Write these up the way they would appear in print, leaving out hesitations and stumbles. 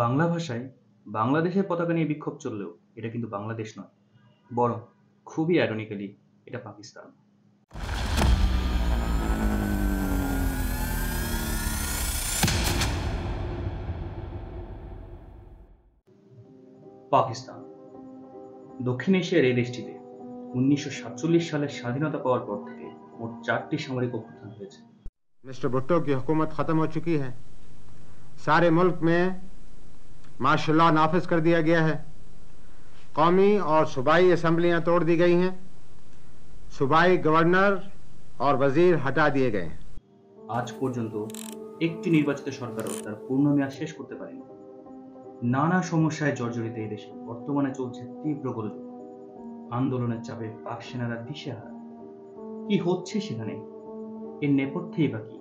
বাংলা ভাষায় বাংলাদেশের পতাকা নিয়ে বিক্ষোভ চললেও এটা কিন্তু বাংলাদেশ নয়, বরং খুবই আইরনিক্যালি এটা পাকিস্তান। পাকিস্তান দক্ষিণ এশিয়ার এই দেশটিতে 1947 সালের স্বাধীনতা পাওয়ার পর থেকে মোট 4টি সামরিক অভ্যুত্থান হয়েছে। मिस्टर भुट्टो की हुकूमत ख़त्म हो चुकी है। सारे मुल्क में मार्शल लॉ नाफिज कर दिया गया है। कौमी और सूबाई असम्बलियाँ तोड़ दी गई हैं। सूबाई गवर्नर और वजीर हटा दिए गए हैं। আজ পর্যন্ত একটি নির্বাচিত সরকারও তার পূর্ণ মেয়াদ শেষ করতে পারেনি। নানা সমস্যায় জর্জরিত এই দেশে বর্তমানে চলছে তীব্র গোলযোগ। আন্দোলনের চাপে পাক সেনারা দিশেহারা। কি হচ্ছে সেখানে, এর নেপথ্যেই বা কি?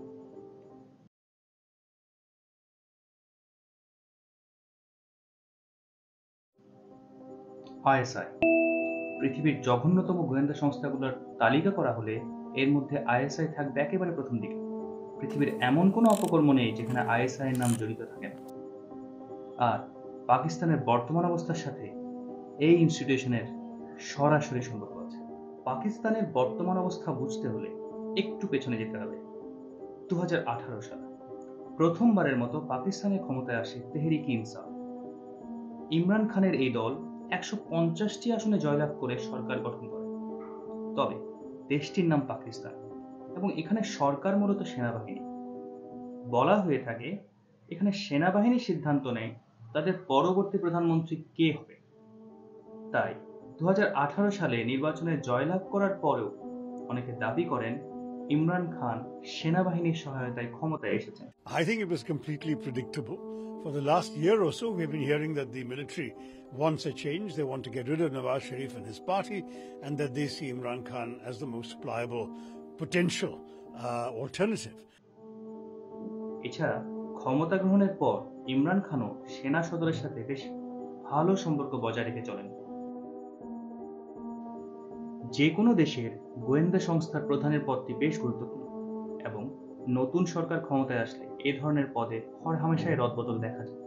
আইএসআই পৃথিবীর জঘন্যতম গোয়েন্দা সংস্থাগুলোর তালিকা করা হলে এর মধ্যে আইএসআই থাকবে একেবারে প্রথম দিকে। পৃথিবীর এমন কোনো অপকর্ম নেই যেখানে আইএসআই এর নাম জড়িত থাকে না। আর পাকিস্তানের বর্তমান অবস্থার সাথে এই ইনস্টিটিউশনের সরাসরি সম্পর্ক আছে। পাকিস্তানের বর্তমান অবস্থা বুঝতে হলে একটু পেছনে যেতে হবে। 2018 সালে প্রথমবারের মতো পাকিস্তানের ক্ষমতায় আসে তেহরিক ইনসাফ। ইমরান খানের এই দল 150টি আসনে জয়লাভ করে সরকার গঠন করে। তবে দেশটির নাম পাকিস্তান এবং এখানে সরকার মূলত সেনাবাহিনী। বলা হয়ে থাকে এখানে সেনাবাহিনী সিদ্ধান্ত নেয় তাদের পরবর্তী প্রধানমন্ত্রী কে হবে। তাই 2018 সালে নির্বাচনে জয়লাভ করার পরেও অনেকে দাবি করেন ইমরান খান সেনাবাহিনীর সহায়তায় ক্ষমতায় এসেছেন। I think it was completely predictable. For the last year or so, we've been hearing that the military wants a change. They want to get rid of Nawaz Sharif and his party, and that they see Imran Khan as the most pliable potential alternative. এছাড়া ক্ষমতা গ্রহণের পর ইমরান খানও সেনা সদরের সাথে বেশ ভালো সম্পর্ক বজায় রেখে চলেন। যে কোনো দেশের গোয়েন্দা সংস্থার প্রধানের পদটি বেশ গুরুত্বপূর্ণ এবং নতুন সরকার ক্ষমতায় আসলে এ ধরনের পদে হরহামেশাই রদবদল দেখা যায়।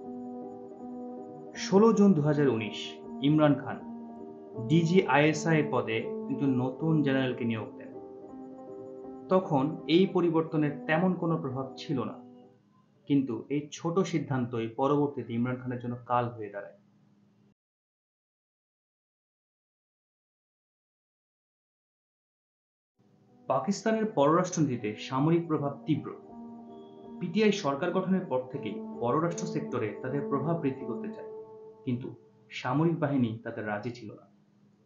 16 জুন 2019 ইমরান খান ডিজিআইএসআই পদে একজন নতুন জেনারেলকে নিয়োগ দেন। তখন এই পরিবর্তনের তেমন কোনো প্রভাব ছিল না, কিন্তু এই ছোট সিদ্ধান্তই পরবর্তীতে ইমরান খানের জন্য কাল হয়ে দাঁড়ায়। পাকিস্তানের পররাষ্ট্রনীতিতে সামরিক প্রভাব তীব্র। পিটিআই সরকার গঠনের পর থেকেই পররাষ্ট্র সেক্টরে তাদের প্রভাব বৃদ্ধি করতে চায়, কিন্তু সামরিক বাহিনী তাদের রাজি ছিল না,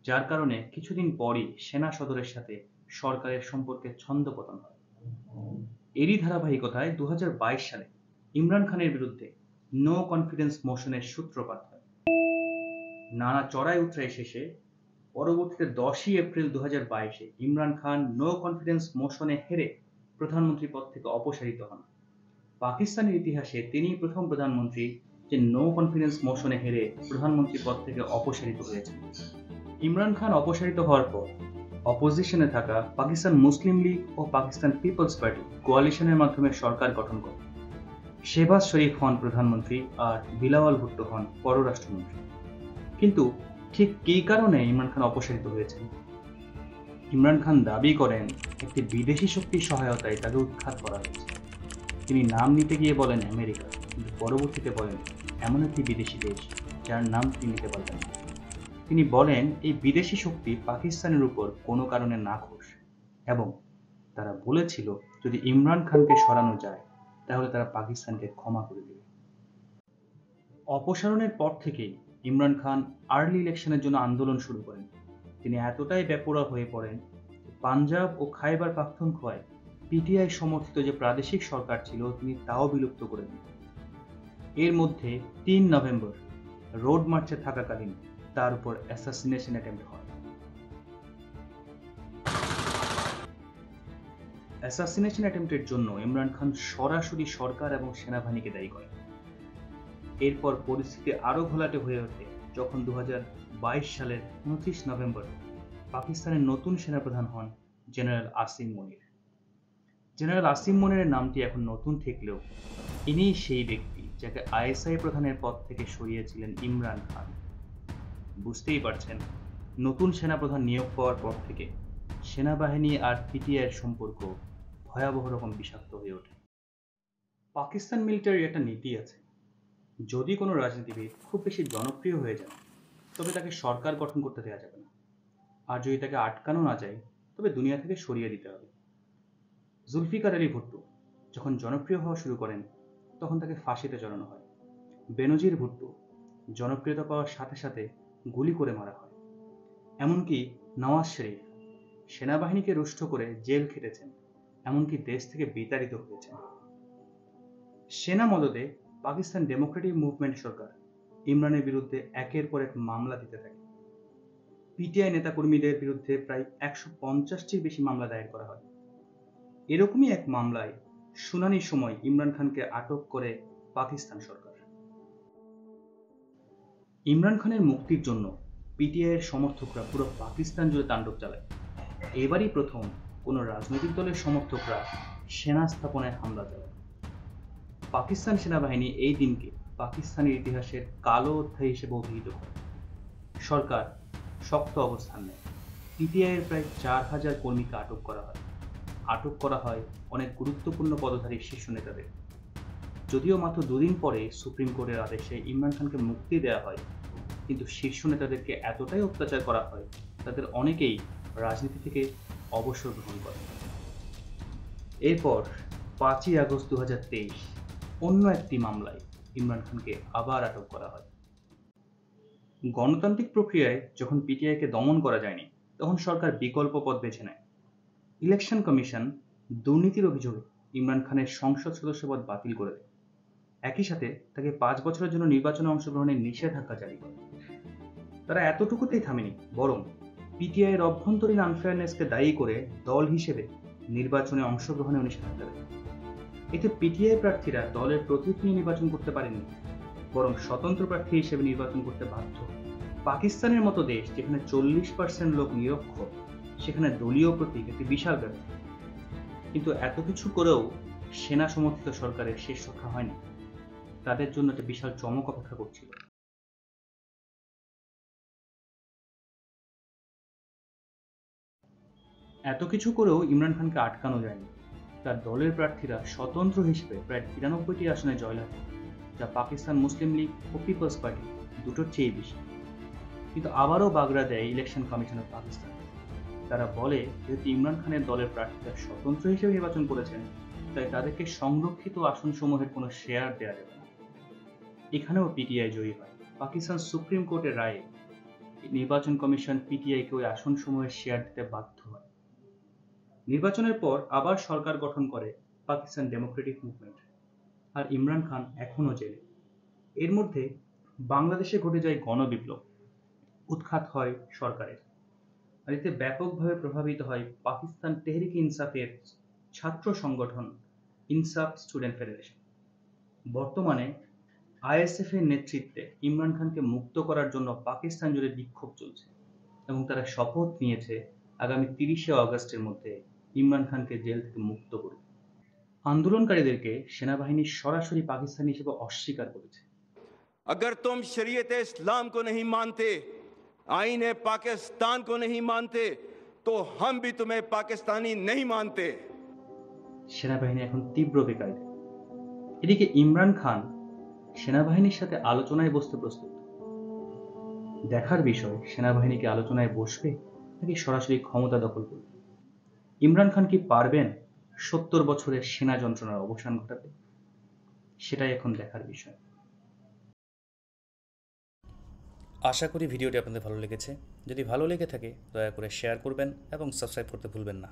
যার কারণে কিছুদিন পরই সেনা সদরের সাথে সরকারের সম্পর্কে ছন্দপতন হয়। এরই ধারাবাহিকতায় 2022 সালে ইমরান খানের বিরুদ্ধে নো কনফিডেন্স মোশনের সূত্রপাত হয়। নানা চড়াই উতরাই শেষে পরবর্তীতে 10ই April 2022 Imran Khan no confidence মোশনে হেরে প্রধানমন্ত্রী পদ থেকে অপসারিত হন। পাকিস্তানের ইতিহাসে তিনিই প্রথম প্রধানমন্ত্রী যে নো কনফিডেন্স মোশনে হেরে প্রধানমন্ত্রী পদ থেকে অপসারিত হয়েছে। ইমরান খান অপসারিত হওয়ার পর অপোজিশনে থাকা পাকিস্তান মুসলিম লীগ ও পাকিস্তান পিপলস পার্টি কোয়ালিশনের মাধ্যমে সরকার গঠন করে। শেহবাজ শরীফ হন প্রধানমন্ত্রী আর বিলাওয়াল ভুট্টো হন পররাষ্ট্রমন্ত্রী। কিন্তু ঠিক কী কারণে ইমরান খান অপসারিত হয়েছেন? ইমরান খান দাবি করেন একটি বিদেশি শক্তির সহায়তায় তাকে উৎখাত করা হয়েছে। তিনি নাম নিতে গিয়ে বলেন আমেরিকা, কিন্তু পরবর্তীতে বলেন এমন একটি বিদেশি দেশ যার নাম তিনি নিতে পারবেন না। তিনি বলেন এই বিদেশি শক্তি পাকিস্তানের উপর কোনো কারণে নাখোশ এবং তারা বলেছিল যদি ইমরান খানকে সরানো যায় তাহলে তারা পাকিস্তানকে ক্ষমা করে দেবে। অপসারণের পর থেকেই ইমরান খান আর্লি ইলেকশনের জন্য আন্দোলন শুরু করেন। তিনি এতটাই বেপরোয়া হয়ে পড়েন পাঞ্জাব ও খাইবার পাখতুনখোয়ায় পিটিআই সমর্থিত যে প্রাদেশিক সরকার ছিল তিনি তাও বিলুপ্ত করে দেন। এর মধ্যে 3 নভেম্বর রোড মার্চে থাকাকালীন তার উপর অ্যাসাসিনেশন অ্যাটেম্প্ট হয়। অ্যাসাসিনেশন অ্যাটেম্প্টের জন্য ইমরান খান সরাসরি সরকার এবং সেনাবাহিনীকে দায়ী করেন। এরপর পরিস্থিতি আরও ঘোলাটে হয়ে ওঠে যখন 2022 সালের 29 নভেম্বর পাকিস্তানের নতুন সেনাপ্রধান হন জেনারেল আসিম মনির। জেনারেল আসিম মনিরের নামটি এখন নতুন থাকলেও ইনিই সেই ব্যক্তি যাকে আইএসআই প্রধানের পদ থেকে সরিয়েছিলেন ইমরান খান। বুঝতেই পারছেন, নতুন সেনাপ্রধান নিয়োগ পাওয়ার পর থেকে সেনাবাহিনী আর পিটিআইয়ের সম্পর্ক ভয়াবহ রকম বিষাক্ত হয়ে ওঠে। পাকিস্তান মিলিটারির একটা নীতি আছে, যদি কোনো রাজনীতিবিদ খুব বেশি জনপ্রিয় হয়ে যায় তবে তাকে সরকার গঠন করতে দেওয়া যাবে না, আর যদি তাকে আটকানো না যায় তবে দুনিয়া থেকে সরিয়ে দিতে হবে। জুলফিকার আলী ভুট্টো যখন জনপ্রিয় হওয়া শুরু করেন তখন তাকে ফাঁসিতে চড়ানো হয়। বেনজির ভুট্টো জনপ্রিয়তা পাওয়ার সাথে সাথে গুলি করে মারা হয়। এমনকি নওয়াজ শরীফ সেনাবাহিনীকে রুষ্ট করে জেল খেটেছেন, এমনকি দেশ থেকে বিতাড়িত হয়েছেন। সেনা মদদে পাকিস্তান ডেমোক্রেটিক মুভমেন্ট সরকার ইমরানের বিরুদ্ধে একের পর এক মামলা দিতে থাকে। পিটিআই নেতাকর্মীদের বিরুদ্ধে প্রায় 150টির বেশি মামলা দায়ের করা হয়। এরকমই এক মামলায় শুনানির সময় ইমরান খানকে আটক করে পাকিস্তান সরকার। ইমরান খানের মুক্তির জন্য পিটিআইয়ের সমর্থকরা পুরো পাকিস্তান জুড়ে তাণ্ডব চালায়। এবারই প্রথম কোনো রাজনৈতিক দলের সমর্থকরা সেনা স্থাপনায় হামলা চালায়। পাকিস্তান সেনাবাহিনী এই দিনকে পাকিস্তানের ইতিহাসের কালো অধ্যায় হিসেবে অভিহিত করে। সরকার শক্ত অবস্থান নেয়। পিটিআইয়ের প্রায় 4000 কর্মীকে আটক করা হয় অনেক গুরুত্বপূর্ণ পদধারী শীর্ষ নেতাদের। যদিও মাত্র 2 দিন পরে সুপ্রিম কোর্টের আদেশে ইমরান খানকে মুক্তি দেওয়া হয়, কিন্তু শীর্ষ নেতাদেরকে এতটাই অত্যাচার করা হয় তাদের অনেকেই রাজনীতি থেকে অবসর গ্রহণ করে। এরপর 5ই আগস্ট 2023 অন্য একটি মামলায় ইমরান খানকে আবার আটক করা হয়। গণতান্ত্রিক প্রক্রিয়ায় যখন পিটিআইকে দমন করা যায়নি তখন সরকার বিকল্প পথ বেছে নেয়। ইলেকশন কমিশন দুর্নীতির অভিযোগে ইমরান খানের সংসদ সদস্যপদ বাতিল করে দেয়। একই সাথে তাকে 5 বছরের জন্য নির্বাচনে অংশগ্রহণের নিষেধাজ্ঞা জারি করে। তারা এতটুকুতেই থামেনি, বরং পিটিআইয়ের অভ্যন্তরীণ আনফেয়ারনেসকে দায়ী করে দল হিসেবে নির্বাচনে অংশগ্রহণেও নিষেধাজ্ঞা দেয়। এতে পিটিআই প্রার্থীরা দলের প্রতীক নিয়ে নির্বাচন করতে পারেননি, বরং স্বতন্ত্র প্রার্থী হিসেবে নির্বাচন করতে বাধ্য। পাকিস্তানের মতো দেশ যেখানে 40% লোক নিরক্ষর, সেখানে দলীয় প্রতীক একটি বিশাল ব্যাপার। কিন্তু এত কিছু করেও সেনা সমর্থিত সরকারের শেষ রক্ষা হয়নি। তাদের জন্য একটা বিশাল চমক অপেক্ষা করছিল। এত কিছু করেও ইমরান খানকে আটকানো যায়নি। তার দলের প্রার্থীরা স্বতন্ত্র হিসেবে প্রায় 93টি আসনে জয়লাভ করে, যা পাকিস্তান মুসলিম লীগ ও পিপলস পার্টি দুটোর চেয়ে বেশি। কিন্তু আবারও বাগড়া দেয় ইলেকশন কমিশন অফ পাকিস্তান। তারা বলে, যেহেতু ইমরান খানের দলের প্রার্থীরা স্বতন্ত্র হিসেবে নির্বাচন করেছেন, তাই তাদেরকে সংরক্ষিত আসনসমূহের কোনো শেয়ার দেওয়া যাবে না। এখানেও পিটিআই জয়ী হয়। পাকিস্তান সুপ্রিম কোর্টের রায়ে নির্বাচন কমিশন পিটিআইকে ওই আসনসমূহের শেয়ার দিতে বাধ্য হয়। নির্বাচনের পর আবার সরকার গঠন করে পাকিস্তান ডেমোক্রেটিক মুভমেন্ট, আর ইমরান খান এখনও জেলে। এর মধ্যে বাংলাদেশে ঘটে যায় গণবিপ্লব, উৎখাত হয় সরকারের, আর এতে ব্যাপকভাবে প্রভাবিত হয় পাকিস্তান তেহরিক ইনসাফের ছাত্র সংগঠন ইনসাফ স্টুডেন্ট ফেডারেশন। বর্তমানে আইএসএফ এর নেতৃত্বে ইমরান খানকে মুক্ত করার জন্য পাকিস্তান জুড়ে বিক্ষোভ চলছে এবং তারা শপথ নিয়েছে আগামী 30শে আগস্টের মধ্যে ইমরান খানকে জেল থেকে মুক্ত করবে। আন্দোলনকারীদেরকে সেনাবাহিনী সরাসরি পাকিস্তানি হিসেবে অস্বীকার করেছে। अगर तुम शरीयत इस्लाम को नहीं मानते, आईन पाकिस्तान को नहीं मानते, तो हम भी तुम्हें पाकिस्तानी नहीं मानते। সেনাবাহিনী এখন তীব্র বেকায়দায়। এদিকে ইমরান খান সেনাবাহিনীর সাথে আলোচনায় বসতে প্রস্তুত। দেখার বিষয়, সেনাবাহিনীকে আলোচনায় বসবে নাকি সরাসরি ক্ষমতা দখল করবে। ইমরান খান কি পারবেন 70 বছরের সেনা যন্ত্রণার অবসান ঘটাতে? সেটাই এখন দেখার বিষয়। আশা করি ভিডিওটি আপনাদের ভালো লেগেছে। যদি ভালো লেগে থাকে দয়া করে শেয়ার করবেন এবং সাবস্ক্রাইব করতে ভুলবেন না।